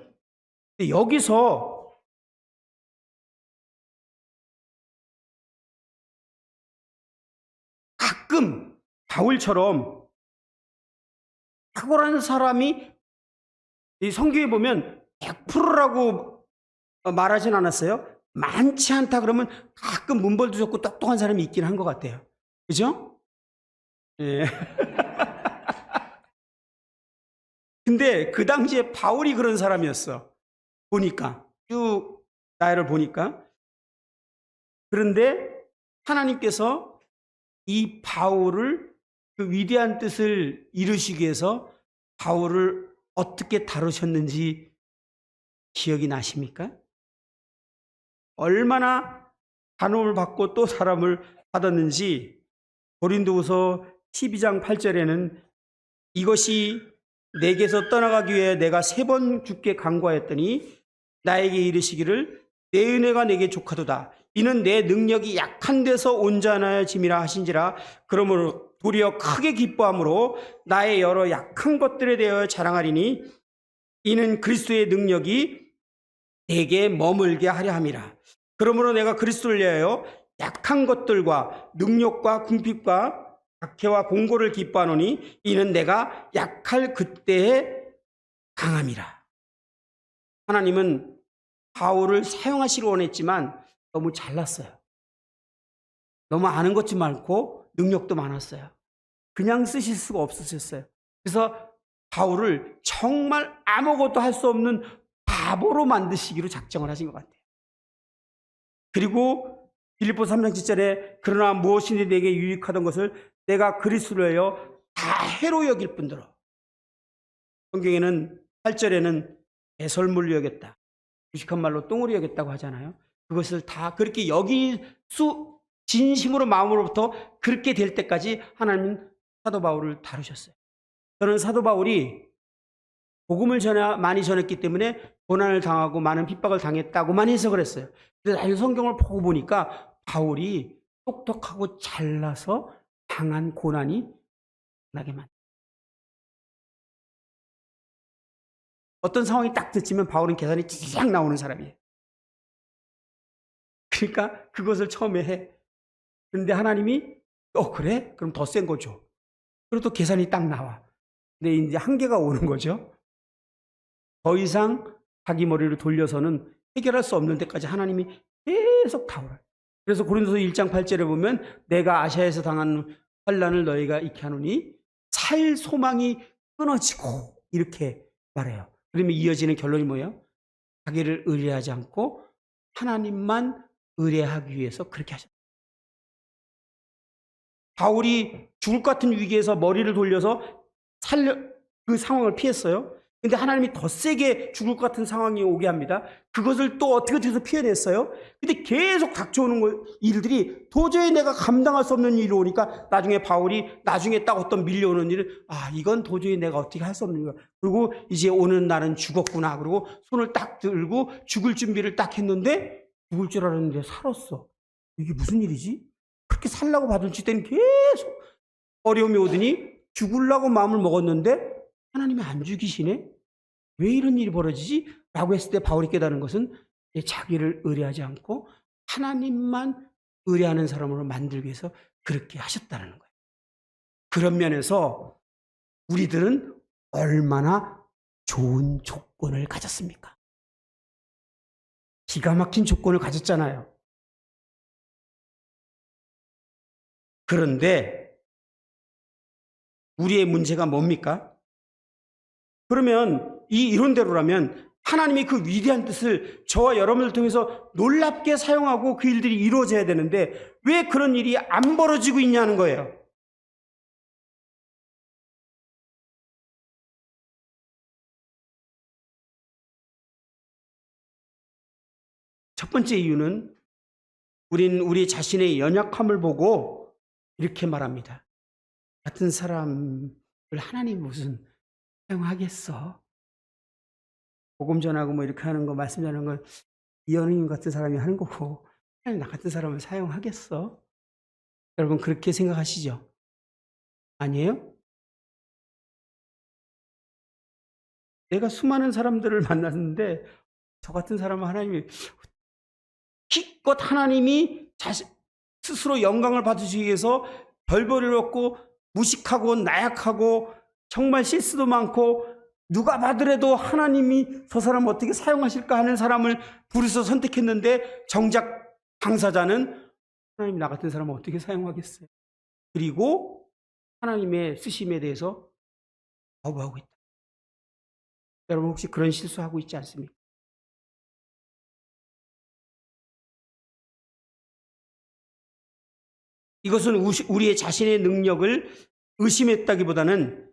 근데 여기서 가끔 바울처럼 탁월한 사람이 이 성경에 보면 100%라고 말하진 않았어요. 많지 않다 그러면 가끔 문벌도 좋고 똑똑한 사람이 있긴 한 것 같아요. 그죠? 예. 근데 그 당시에 바울이 그런 사람이었어. 보니까. 쭉 나열을 보니까. 그런데 하나님께서 이 바울을 그 위대한 뜻을 이루시기 위해서 바울을 어떻게 다루셨는지 기억이 나십니까? 얼마나 간호를 받고 또 사람을 받았는지 고린도후서 12장 8절에는 이것이 내게서 떠나가기 위해 내가 3번 주께 간구하였더니 나에게 이르시기를 내 은혜가 내게 족하도다. 이는 내 능력이 약한 데서 온전하여짐이라 하신지라. 그러므로 도리어 크게 기뻐함으로 나의 여러 약한 것들에 대하여 자랑하리니 이는 그리스도의 능력이 내게 머물게 하려 함이라. 그러므로 내가 그리스도를 위하여 약한 것들과 능력과 궁핍과 박해와 공고를 기뻐하노니 이는 내가 약할 그때에 강함이라. 하나님은 바울을 사용하시기 원했지만 너무 잘났어요. 너무 아는 것이 많고 능력도 많았어요. 그냥 쓰실 수가 없으셨어요. 그래서 바울을 정말 아무것도 할 수 없는 바보로 만드시기로 작정을 하신 것 같아요. 그리고 빌립보서 3장 7절에 그러나 무엇이든지 내게 유익하던 것을 내가 그리스도로 하여 다 해로 여길 뿐더러. 성경에는 8절에는 배설물로 여겼다. 무식한 말로 똥으로 여겼다고 하잖아요. 그것을 다 그렇게 진심으로 마음으로부터 그렇게 될 때까지 하나님은 사도 바울을 다루셨어요. 저는 사도 바울이 복음을 많이 전했기 때문에 고난을 당하고 많은 핍박을 당했다고만 해석을 했어요. 그래서 나중에 성경을 보고 보니까 바울이 똑똑하고 잘나서 당한 고난이 나게 만들어요. 어떤 상황이 딱 듣지면 바울은 계산이 찌직 나오는 사람이에요. 그러니까 그것을 처음에 해. 그런데 하나님이 그래? 그럼 더 센 거죠. 그리고 또 계산이 딱 나와. 근데 이제 한계가 오는 거죠. 더 이상 자기 머리를 돌려서는 해결할 수 없는 데까지 하나님이 계속 다루어요. 그래서 고린도서 1장 8절에 보면 내가 아시아에서 당한 환난을 너희가 잊게 하노니 살 소망이 끊어지고 이렇게 말해요. 그러면 이어지는 결론이 뭐예요? 자기를 의뢰하지 않고 하나님만 의뢰하기 위해서 그렇게 하셨다. 바울이 죽을 것 같은 위기에서 머리를 돌려서 그 상황을 피했어요. 근데 하나님이 더 세게 죽을 것 같은 상황이 오게 합니다. 그것을 또 어떻게 해서 피해냈어요? 근데 계속 닥쳐오는 일들이 도저히 내가 감당할 수 없는 일이 오니까 나중에 바울이 나중에 딱 어떤 밀려오는 일을 이건 도저히 내가 어떻게 할 수 없는 거야. 그리고 이제 오는 날은 죽었구나. 그리고 손을 딱 들고 죽을 준비를 딱 했는데 죽을 줄 알았는데 살았어. 이게 무슨 일이지? 그렇게 살라고 받은 때는 계속 어려움이 오더니 죽으려고 마음을 먹었는데 하나님이 안 죽이시네? 왜 이런 일이 벌어지지? 라고 했을 때 바울이 깨달은 것은 자기를 의뢰하지 않고 하나님만 의뢰하는 사람으로 만들기 위해서 그렇게 하셨다는 거예요. 그런 면에서 우리들은 얼마나 좋은 조건을 가졌습니까? 기가 막힌 조건을 가졌잖아요. 그런데 우리의 문제가 뭡니까? 그러면 이 이론대로라면 하나님이 그 위대한 뜻을 저와 여러분을 통해서 놀랍게 사용하고 그 일들이 이루어져야 되는데 왜 그런 일이 안 벌어지고 있냐는 거예요. 첫 번째 이유는 우린 우리 자신의 연약함을 보고 이렇게 말합니다. 같은 사람을 하나님 무슨 사용하겠어? 복음 전하고 뭐 이렇게 하는 거, 말씀 전하는 거 이현우님 같은 사람이 하는 거고 하나님 나 같은 사람을 사용하겠어? 여러분 그렇게 생각하시죠? 아니에요? 내가 수많은 사람들을 만났는데 저 같은 사람은 하나님이 기껏 하나님이 스스로 영광을 받으시기 위해서 별볼일 없고 무식하고 나약하고 정말 실수도 많고 누가 봐더라도 하나님이 저 사람 어떻게 사용하실까 하는 사람을 부르셔서 선택했는데 정작 당사자는 하나님 나 같은 사람을 어떻게 사용하겠어요? 그리고 하나님의 쓰심에 대해서 거부하고 있다. 여러분 혹시 그런 실수하고 있지 않습니까? 이것은 우리의 자신의 능력을 의심했다기보다는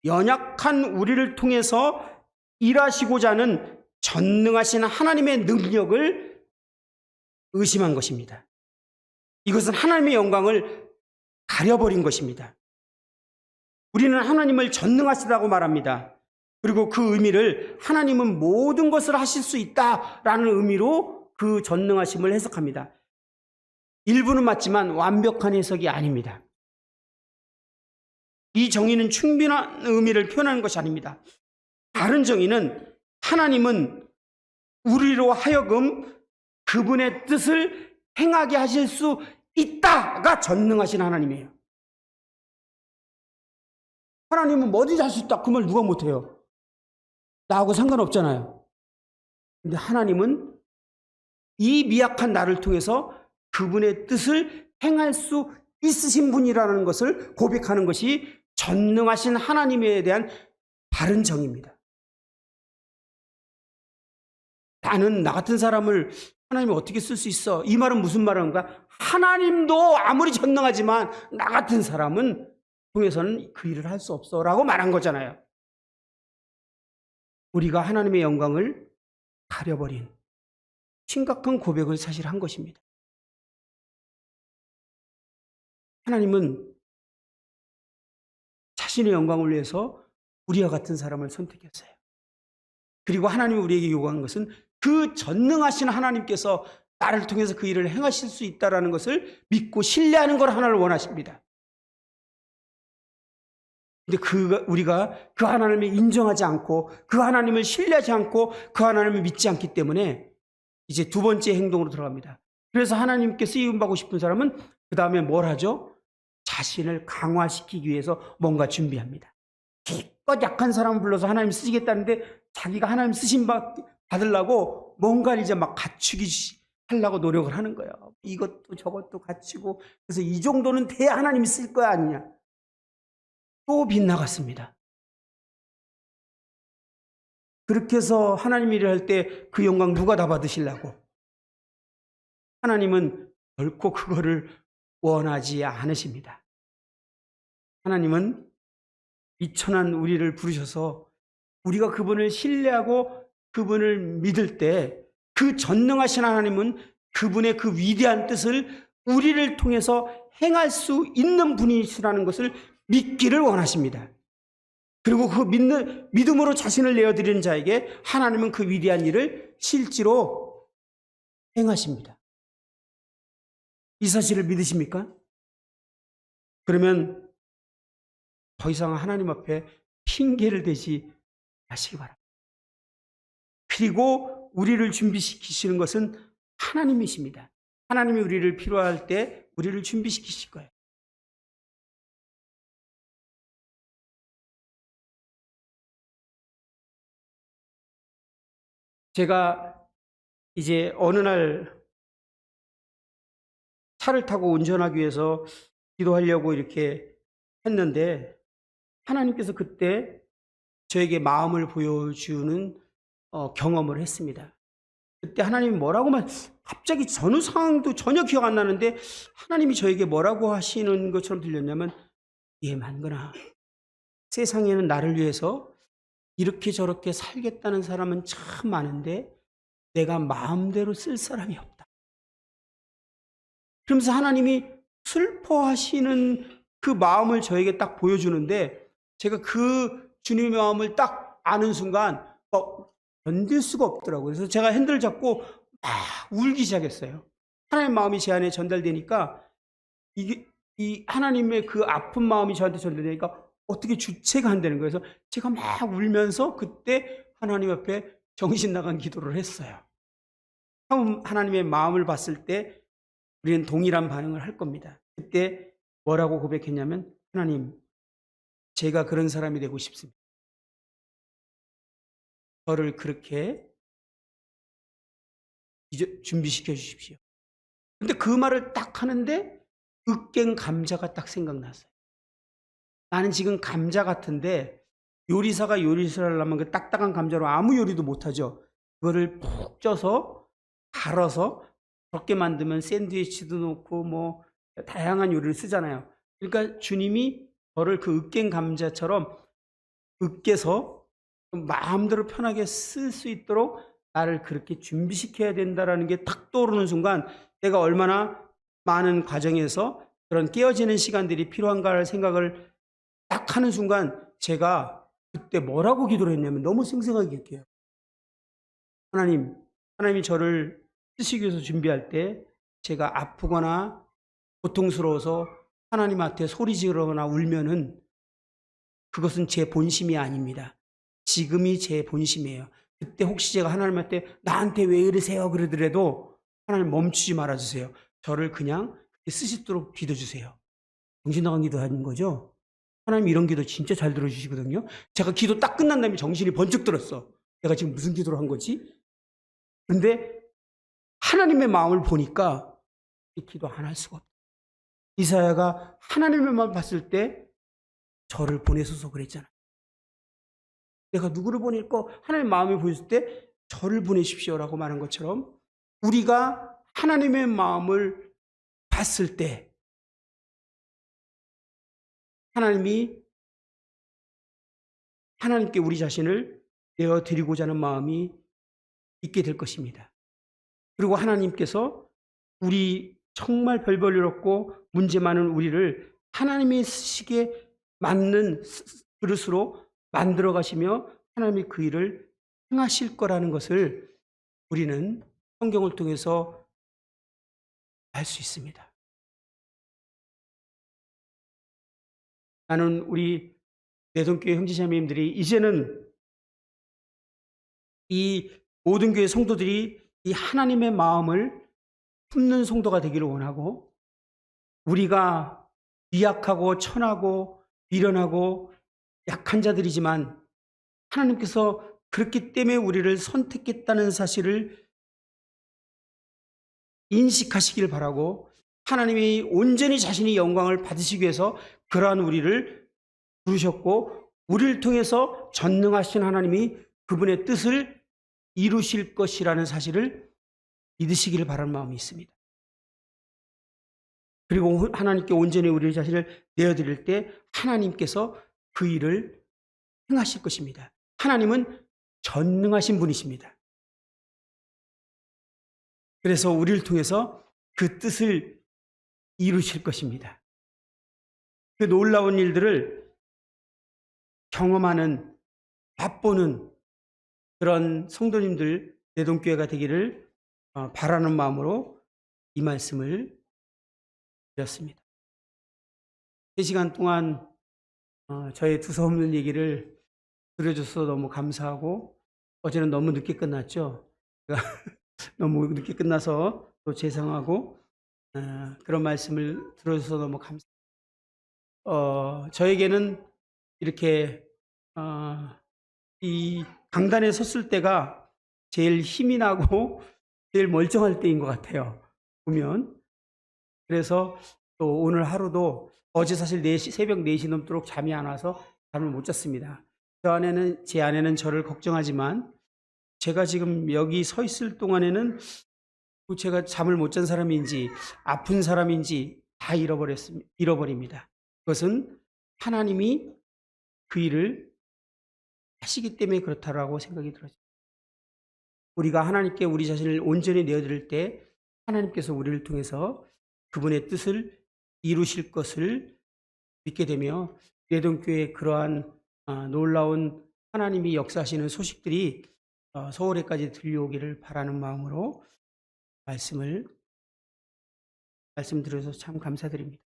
연약한 우리를 통해서 일하시고자 하는 전능하신 하나님의 능력을 의심한 것입니다. 이것은 하나님의 영광을 가려버린 것입니다. 우리는 하나님을 전능하시다고 말합니다. 그리고 그 의미를 하나님은 모든 것을 하실 수 있다라는 의미로 그 전능하심을 해석합니다. 일부는 맞지만 완벽한 해석이 아닙니다. 이 정의는 충분한 의미를 표현하는 것이 아닙니다. 다른 정의는 하나님은 우리로 하여금 그분의 뜻을 행하게 하실 수 있다가 전능하신 하나님이에요. 하나님은 뭐든지 할 수 있다. 그 말 누가 못해요? 나하고 상관없잖아요. 근데 하나님은 이 미약한 나를 통해서 그분의 뜻을 행할 수 있으신 분이라는 것을 고백하는 것이 전능하신 하나님에 대한 바른 정의입니다. 나는 나 같은 사람을 하나님이 어떻게 쓸 수 있어? 이 말은 무슨 말인가? 하나님도 아무리 전능하지만 나 같은 사람은 통해서는 그 일을 할 수 없어 라고 말한 거잖아요. 우리가 하나님의 영광을 가려버린 심각한 고백을 사실 한 것입니다. 하나님은 자신의 영광을 위해서 우리와 같은 사람을 선택했어요. 그리고 하나님이 우리에게 요구한 것은 그 전능하신 하나님께서 나를 통해서 그 일을 행하실 수 있다는 것을 믿고 신뢰하는 걸 하나를 원하십니다. 근데 우리가 그 하나님을 인정하지 않고 그 하나님을 신뢰하지 않고 그 하나님을 믿지 않기 때문에 이제 두 번째 행동으로 들어갑니다. 그래서 하나님께 쓰임받고 싶은 사람은 그 다음에 뭘 하죠? 자신을 강화시키기 위해서 뭔가 준비합니다. 기껏 약한 사람을 불러서 하나님 쓰시겠다는데 자기가 하나님 쓰심 받으려고 뭔가를 이제 막 갖추기 하려고 노력을 하는 거예요. 이것도 저것도 갖추고 그래서 이 정도는 돼야 하나님이 쓸 거야 아니냐. 또 빗나갔습니다. 그렇게 해서 하나님 일을 할 때 그 영광 누가 다 받으시려고? 하나님은 결코 그거를 원하지 않으십니다. 하나님은 미천한 우리를 부르셔서 우리가 그분을 신뢰하고 그분을 믿을 때 그 전능하신 하나님은 그분의 그 위대한 뜻을 우리를 통해서 행할 수 있는 분이시라는 것을 믿기를 원하십니다. 그리고 그 믿음으로 자신을 내어드리는 자에게 하나님은 그 위대한 일을 실제로 행하십니다. 이 사실을 믿으십니까? 그러면 더 이상 하나님 앞에 핑계를 대지 마시기 바랍니다. 그리고 우리를 준비시키시는 것은 하나님이십니다. 하나님이 우리를 필요할 때 우리를 준비시키실 거예요. 제가 이제 어느 날 차를 타고 운전하기 위해서 기도하려고 이렇게 했는데 하나님께서 그때 저에게 마음을 보여주는 경험을 했습니다. 그때 하나님이 뭐라고 갑자기 전후 상황도 전혀 기억 안 나는데 하나님이 저에게 뭐라고 하시는 것처럼 들렸냐면 만근아 세상에는 나를 위해서 이렇게 저렇게 살겠다는 사람은 참 많은데 내가 마음대로 쓸 사람이 없다. 그러면서 하나님이 슬퍼하시는 그 마음을 저에게 딱 보여주는데, 제가 그 주님의 마음을 딱 아는 순간 견딜 수가 없더라고요. 그래서 제가 핸들을 잡고 막 울기 시작했어요. 하나님의 마음이 제 안에 전달되니까, 이 하나님의 그 아픈 마음이 저한테 전달되니까 어떻게 주체가 안 되는 거예요. 그래서 제가 막 울면서 그때 하나님 앞에 정신 나간 기도를 했어요. 처음 하나님의 마음을 봤을 때 우리는 동일한 반응을 할 겁니다. 그때 뭐라고 고백했냐면, 하나님, 제가 그런 사람이 되고 싶습니다. 저를 그렇게 준비시켜 주십시오. 근데 그 말을 딱 하는데 으깬 감자가 딱 생각났어요. 나는 지금 감자 같은데, 요리사가 요리를 하려면 그 딱딱한 감자로 아무 요리도 못하죠. 그거를 푹 쪄서 갈아서 적게 만들면 샌드위치도 넣고 뭐 다양한 요리를 쓰잖아요. 그러니까 주님이 저를 그 으깬 감자처럼 으깨서 마음대로 편하게 쓸 수 있도록 나를 그렇게 준비시켜야 된다라는 게 탁 떠오르는 순간, 내가 얼마나 많은 과정에서 그런 깨어지는 시간들이 필요한가를 생각을 딱 하는 순간, 제가 그때 뭐라고 기도를 했냐면 너무 생생하게 기억해요. 하나님이 저를 쓰시기 위해서 준비할 때 제가 아프거나 고통스러워서 하나님한테 소리 지르거나 울면은 그것은 제 본심이 아닙니다. 지금이 제 본심이에요. 그때 혹시 제가 하나님한테 나한테 왜 이러세요 그러더라도 하나님 멈추지 말아주세요. 저를 그냥 쓰시도록 기도주세요. 정신 나간 기도 하는 거죠. 하나님 이런 기도 진짜 잘 들어주시거든요. 제가 기도 딱 끝난 다음에 정신이 번쩍 들었어. 내가 지금 무슨 기도를 한 거지? 근데 하나님의 마음을 보니까 이 기도 안 할 수가 없다. 이사야가 하나님의 마음을 봤을 때 저를 보내소서 그랬잖아. 내가 누구를 보낼까? 하나님의 마음을 보였을 때 저를 보내십시오라고 말한 것처럼, 우리가 하나님의 마음을 봤을 때 하나님께 우리 자신을 내어드리고자 하는 마음이 있게 될 것입니다. 그리고 하나님께서 우리 정말 별볼일 없고 문제 많은 우리를 하나님의 쓰시기에 맞는 그릇으로 만들어 가시며 하나님이 그 일을 행하실 거라는 것을 우리는 성경을 통해서 알 수 있습니다. 나는 우리 내동교회 형제자매님들이 이제는 이 모든 교회 성도들이 이 하나님의 마음을 품는 성도가 되기를 원하고, 우리가 미약하고 천하고 미련하고 약한 자들이지만 하나님께서 그렇기 때문에 우리를 선택했다는 사실을 인식하시길 바라고, 하나님이 온전히 자신의 영광을 받으시기 위해서 그러한 우리를 부르셨고, 우리를 통해서 전능하신 하나님이 그분의 뜻을 이루실 것이라는 사실을 믿으시기를 바라는 마음이 있습니다. 그리고 하나님께 온전히 우리 자신을 내어드릴 때 하나님께서 그 일을 행하실 것입니다. 하나님은 전능하신 분이십니다. 그래서 우리를 통해서 그 뜻을 이루실 것입니다. 그 놀라운 일들을 경험하는, 맛보는 그런 성도님들, 내동교회가 되기를 바라는 마음으로 이 말씀을 드렸습니다. 3시간 동안 저의 두서없는 얘기를 들어줘서 너무 감사하고, 어제는 너무 늦게 끝났죠. 너무 늦게 끝나서 또 죄송하고, 그런 말씀을 들어줘서 너무 감사합니다. 저에게는 이렇게 이 강단에 섰을 때가 제일 힘이 나고 제일 멀쩡할 때인 것 같아요, 보면. 그래서 또 오늘 하루도, 어제 사실 새벽 4시 넘도록 잠이 안 와서 잠을 못 잤습니다. 제 아내는 저를 걱정하지만 제가 지금 여기 서 있을 동안에는 제가 잠을 못 잔 사람인지 아픈 사람인지 다 잃어버립니다. 그것은 하나님이 그 일을 하시기 때문에 그렇다라고 생각이 들어요. 우리가 하나님께 우리 자신을 온전히 내어드릴 때 하나님께서 우리를 통해서 그분의 뜻을 이루실 것을 믿게 되며 예동교회의 그러한 놀라운 하나님이 역사하시는 소식들이 서울에까지 들려오기를 바라는 마음으로 말씀드려서 참 감사드립니다.